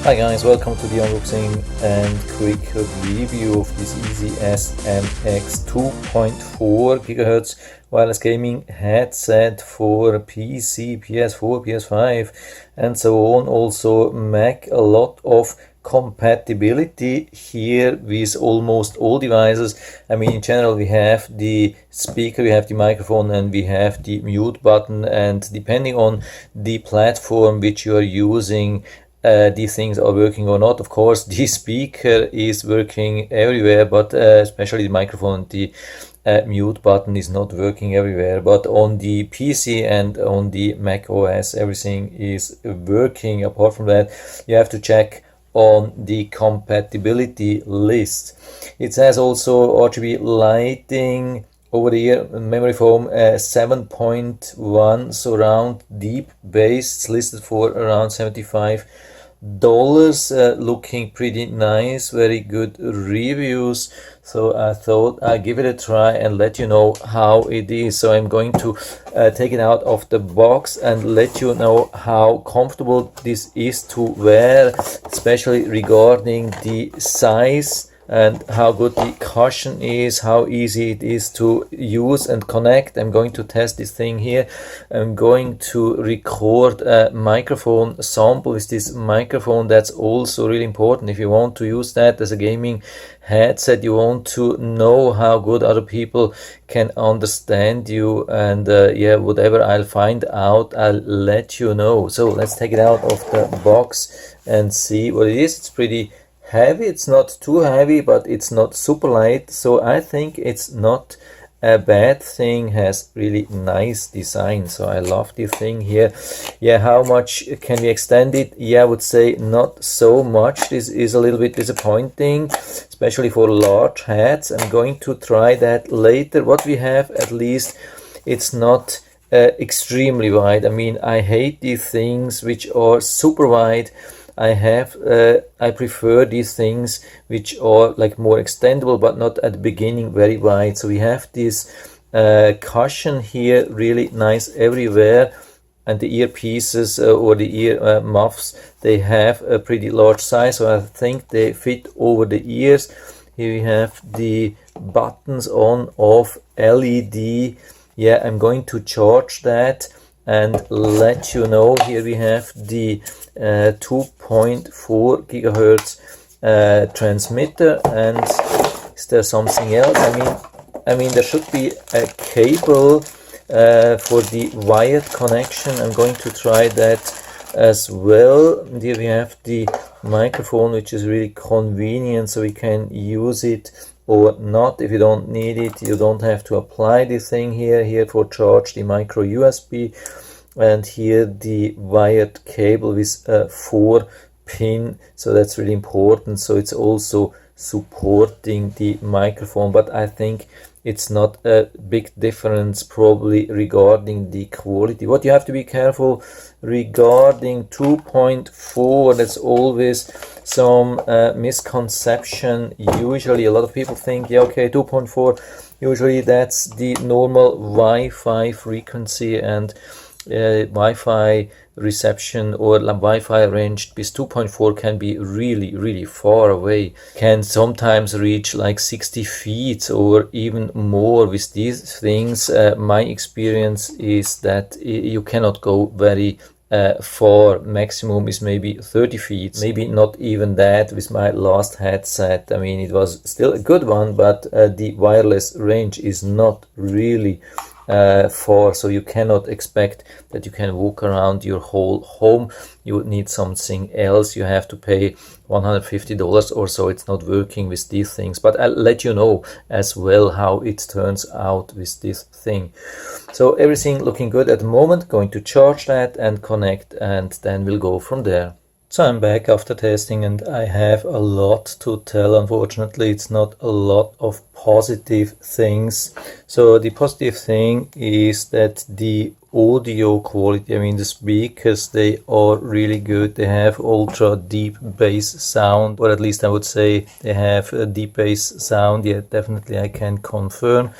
Hi guys, welcome to the unboxing and quick review of this EasySMX 2.4 GHz wireless gaming headset for PC, PS4, PS5 and so on. Also Mac, a lot of compatibility here with almost all devices. I mean, in general we have the speaker, we have the microphone, and we have the mute button, and depending on the platform which you are using, these things are working or not. Of course, the speaker is working everywhere, but especially the microphone, the mute button is not working everywhere. But on the PC and on the Mac OS, everything is working. Apart from that, you have to check on the compatibility list. It says also RGB lighting over the ear, memory foam, 7.1 surround deep bass. It's listed for around $75. Looking pretty nice, very good reviews, so I thought I'd give it a try and let you know how it is. So I'm going to take it out of the box and let you know how comfortable this is to wear, especially regarding the size and how good the cushion is, how easy it is to use and connect. I'm going to test this thing here. I'm going to record a microphone sample with this microphone. That's also really important. If you want to use that as a gaming headset, you want to know how good other people can understand you, and yeah, whatever I'll find out, I'll let you know. So let's take it out of the box and see what it is. It's pretty heavy. It's not too heavy, but it's not super light, so I think it's not a bad thing. Has really nice design, so I love this thing here. Yeah, how much can we extend it? Yeah, I would say not so much. This is a little bit disappointing, especially for large heads. I'm going to try that later. What we have, at least, it's not extremely wide. I mean, I hate these things which are super wide. I prefer these things which are like more extendable, but not at the beginning very wide. So we have this cushion here, really nice everywhere, and the earpieces or the ear muffs, they have a pretty large size, so I think they fit over the ears. Here we have the buttons on, off, LED. Yeah, I'm going to charge that and let you know. Here we have the 2.4 gigahertz transmitter, and is there something else? I mean there should be a cable for the wired connection. I'm going to try that as well. And here we have the microphone, which is really convenient, so we can use it or not. If you don't need it, you don't have to apply this thing here for charge, the micro USB, and here the wired cable with 4 pin, so that's really important. So it's also supporting the microphone, but I think it's not a big difference probably regarding the quality. What you have to be careful regarding 2.4, that's always some misconception. Usually a lot of people think, yeah, okay, 2.4, usually that's the normal Wi-Fi frequency, and Wi-Fi reception or Wi-Fi range with 2.4 can be really far away, can sometimes reach like 60 feet or even more with these things. My experience is that you cannot go very far. Maximum is maybe 30 feet, maybe not even that with my last headset. I mean, it was still a good one, but the wireless range is not really far, so you cannot expect that you can walk around your whole home. You would need something else. You have to pay $150 or so. It's not working with these things, but I'll let you know as well how it turns out with this thing. So everything looking good at the moment. Going to charge that and connect, and then we'll go from there. So I'm back after testing, and I have a lot to tell. Unfortunately, it's not a lot of positive things. So the positive thing is that the audio quality, I mean the speakers, they are really good. They have ultra deep bass sound, or at least I would say they have a deep bass sound. Yeah, definitely I can confirm.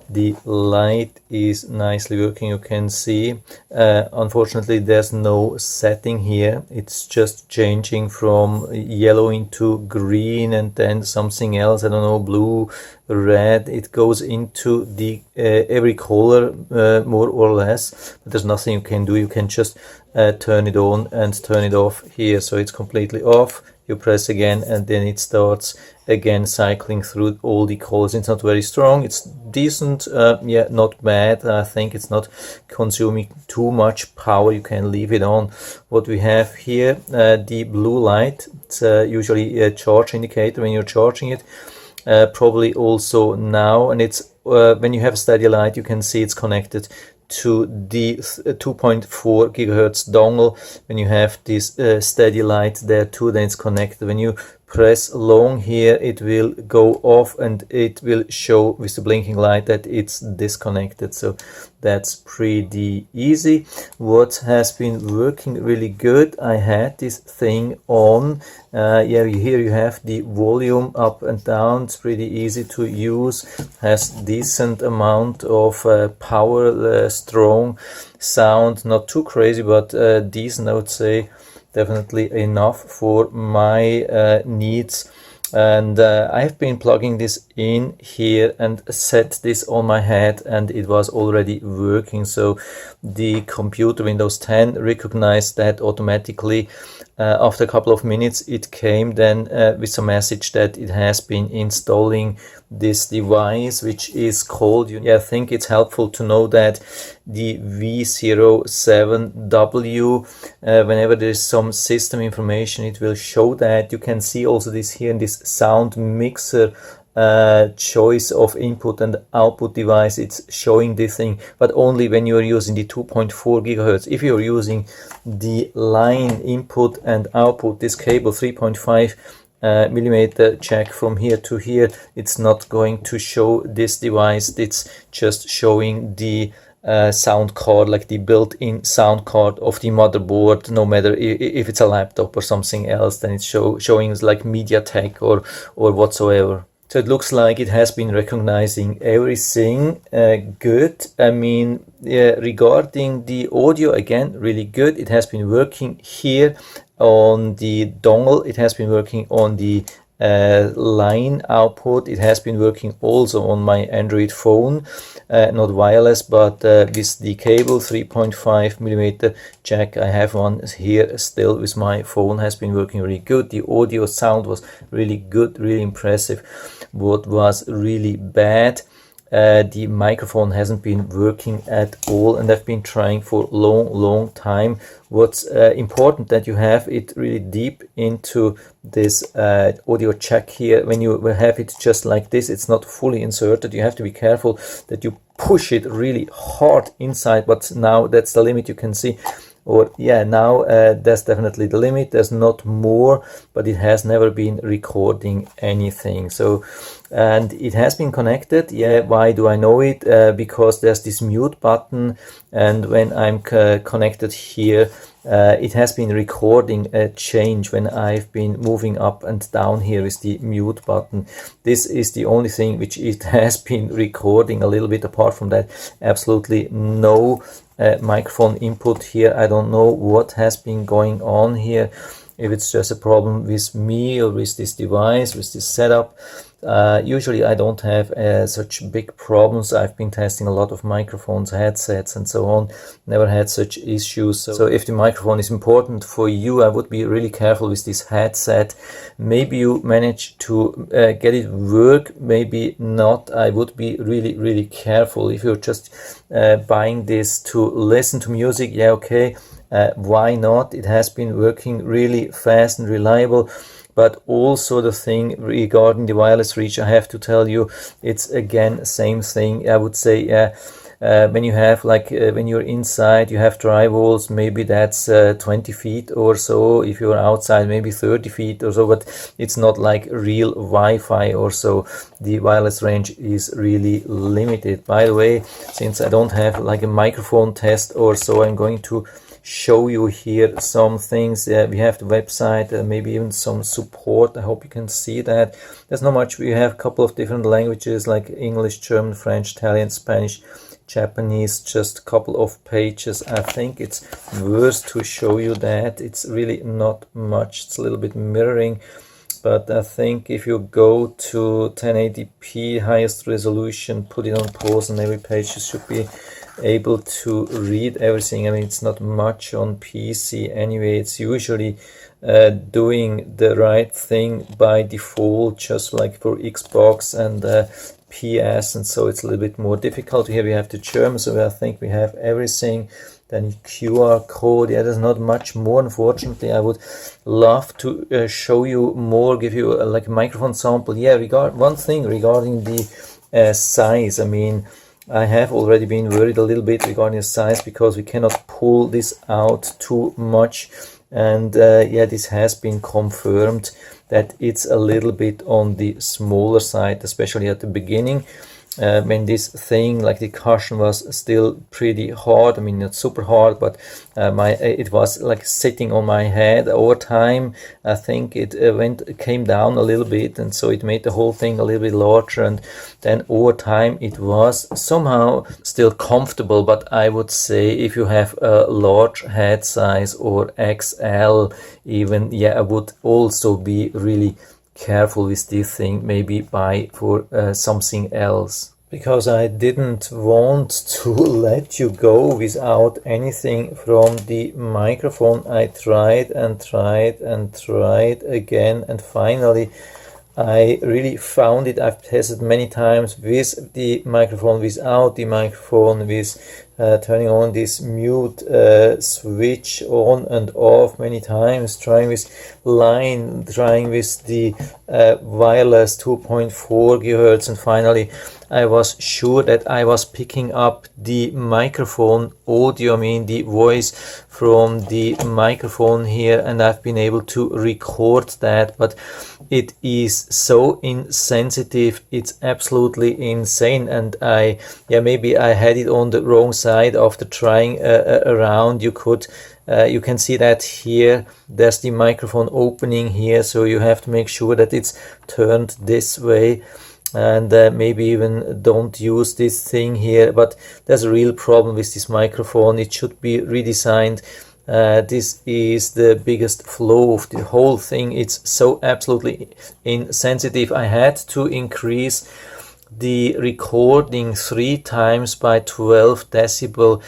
The light is nicely working, you can see. Unfortunately, there's no setting here. It's just changing from yellow into green and then something else, I don't know, blue, red. It goes into the every color more or less, but there's nothing you can do. You can just turn it on and turn it off here. So it's completely off. You press again and then it starts again cycling through all the colors. It's not very strong, it's decent, yeah, not bad. I think it's not consuming too much power. You can leave it on. What we have here, the blue light, it's usually a charge indicator when you're charging it. Probably also now, and it's when you have a steady light, you can see it's connected to the 2.4 gigahertz dongle. When you have this steady light there too, then it's connected. When you press long here, it will go off and it will show with the blinking light that it's disconnected. So that's pretty easy. What has been working really good, I had this thing on. Yeah, here you have the volume up and down. It's pretty easy to use, has decent amount of power, strong sound, not too crazy, but decent, I would say. Definitely enough for my needs. And I have been plugging this in here and set this on my head, and it was already working. So the computer, Windows 10, recognized that automatically. After a couple of minutes, it came then with a message that it has been installing this device, which is called, yeah, I think it's helpful to know that the V07W, whenever there's some system information, it will show that. You can see also this here in this sound mixer choice of input and output device. It's showing this thing, but only when you are using the 2.4 gigahertz. If you're using the line input and output, this cable 3.5 millimeter jack from here to here, it's not going to show this device. It's just showing the sound card, like the built-in sound card of the motherboard. No matter if it's a laptop or something else, then it's showing like MediaTek or whatsoever. So it looks like it has been recognizing everything good. I mean, regarding the audio, again, really good. It has been working here on the dongle. It has been working on the line output. It has been working also on my Android phone, not wireless, but with the cable 3.5 millimeter jack. I have one here still with my phone, has been working really good. The audio sound was really good, really impressive. What was really bad, the microphone hasn't been working at all, and I've been trying for long time. What's important that you have it really deep into this audio jack here. When you have it just like this, it's not fully inserted. You have to be careful that you push it really hard inside, but now that's the limit, you can see. Or yeah, now that's definitely the limit. There's not more, but it has never been recording anything. So, and it has been connected. Yeah, why do I know it? Because there's this mute button, and when I'm connected here, it has been recording a change when I've been moving up and down here with the mute button. This is the only thing which it has been recording a little bit. Apart from that, absolutely no microphone input here. I don't know what has been going on here, if it's just a problem with me or with this device, with this setup. Usually I don't have such big problems. I've been testing a lot of microphones, headsets and so on, never had such issues. So if the microphone is important for you, I would be really careful with this headset. Maybe you manage to get it work, maybe not. I would be really careful. If you're just buying this to listen to music, yeah, okay, why not? It has been working really fast and reliable. But also the thing regarding the wireless reach, I have to tell you, it's again same thing. I would say, when you have like when you're inside, you have drywalls, maybe that's 20 feet or so. If you're outside, maybe 30 feet or so, but it's not like real Wi-Fi or so. The wireless range is really limited. By the way, since I don't have like a microphone test or so, I'm going to show you here some things. We have the website, maybe even some support. I hope you can see that. There's not much. We have a couple of different languages like English, German, French, Italian, Spanish, Japanese, just a couple of pages. I think it's worth to show you that. It's really not much. It's a little bit mirroring, but I think if you go to 1080p highest resolution, put it on pause, and every page you should be able to read everything. I mean, it's not much on PC anyway. It's usually doing the right thing by default, just like for Xbox and PS, and so it's a little bit more difficult. Here we have the German, so I think we have everything. Then QR code. Yeah, there's not much more, unfortunately. I would love to show you more, give you like a microphone sample. Yeah, we got one thing regarding the size. I mean, I have already been worried a little bit regarding the size because we cannot pull this out too much, and yeah, this has been confirmed that it's a little bit on the smaller side, especially at the beginning. When this thing like the cushion was still pretty hard. I mean, not super hard, but it was like sitting on my head. Over time, I think it came down a little bit, and so it made the whole thing a little bit larger, and then over time it was somehow still comfortable. But I would say if you have a large head size or XL even, yeah, I would also be really careful with this thing, maybe buy for something else, because I didn't want to let you go without anything from the microphone. I tried and tried and tried again, and finally I really found it. I've tested many times with the microphone, without the microphone, with turning on this mute switch on and off many times, trying with line, trying with the wireless 2.4 gigahertz, and finally I was sure that I was picking up the microphone audio, I mean the voice from the microphone here, and I've been able to record that, but it is so insensitive, it's absolutely insane. And maybe I had it on the wrong side after trying around. You can see that here there's the microphone opening here, so you have to make sure that it's turned this way, and maybe even don't use this thing here. But there's a real problem with this microphone. It should be redesigned. This is the biggest flaw of the whole thing. It's so absolutely insensitive. I had to increase the recording 3 times by 12 decibel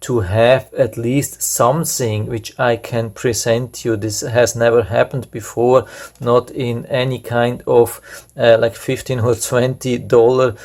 to have at least something which I can present you. This has never happened before, not in any kind of like $15 or $20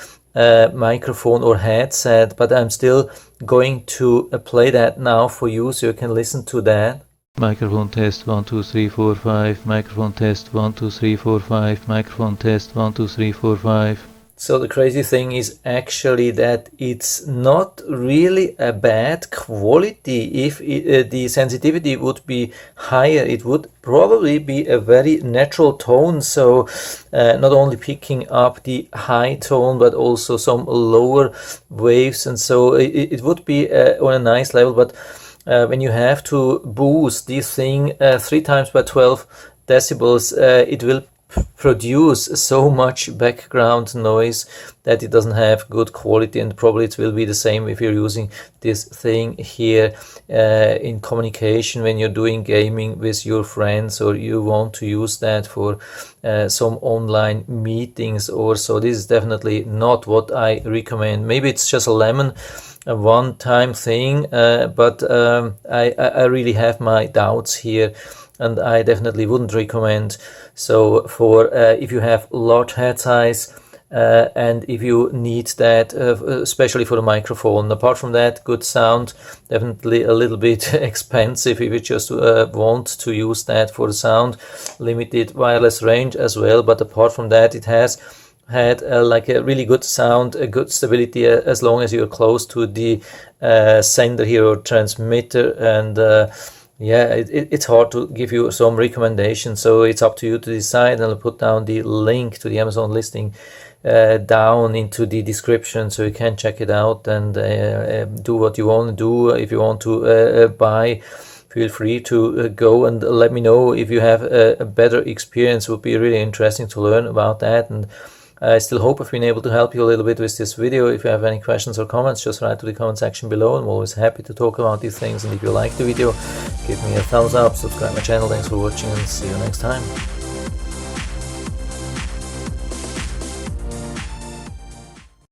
microphone or headset, but I'm still going to play that now for you so you can listen to that. Microphone test 1 2 3 4 5. Microphone test 1 2 3 4 5. Microphone test 1 2 3 4 5. So the crazy thing is actually that it's not really a bad quality. If the sensitivity would be higher, it would probably be a very natural tone. So not only picking up the high tone, but also some lower waves. And so it would be on a nice level. But when you have to boost this thing 3 times by 12 decibels, it will produce so much background noise that it doesn't have good quality, and probably it will be the same if you're using this thing here in communication when you're doing gaming with your friends, or you want to use that for some online meetings or so. This is definitely not what I recommend. Maybe it's just a one-time thing, but I really have my doubts here, and I definitely wouldn't recommend. So for if you have large head size and if you need that, especially for the microphone. Apart from that, good sound, definitely a little bit expensive if you just want to use that for the sound. Limited wireless range as well, but apart from that, it has had like a really good sound, a good stability, as long as you're close to the sender here or transmitter. And yeah, it's hard to give you some recommendations, so it's up to you to decide. And I'll put down the link to the Amazon listing down into the description, so you can check it out and do what you want to do. If you want to buy, feel free to go and let me know if you have a better experience. It would be really interesting to learn about that, and I still hope I've been able to help you a little bit with this video. If you have any questions or comments, just write to the comment section below. I'm always happy to talk about these things, and if you like the video, give me a thumbs up, subscribe my channel. Thanks for watching, and see you next time.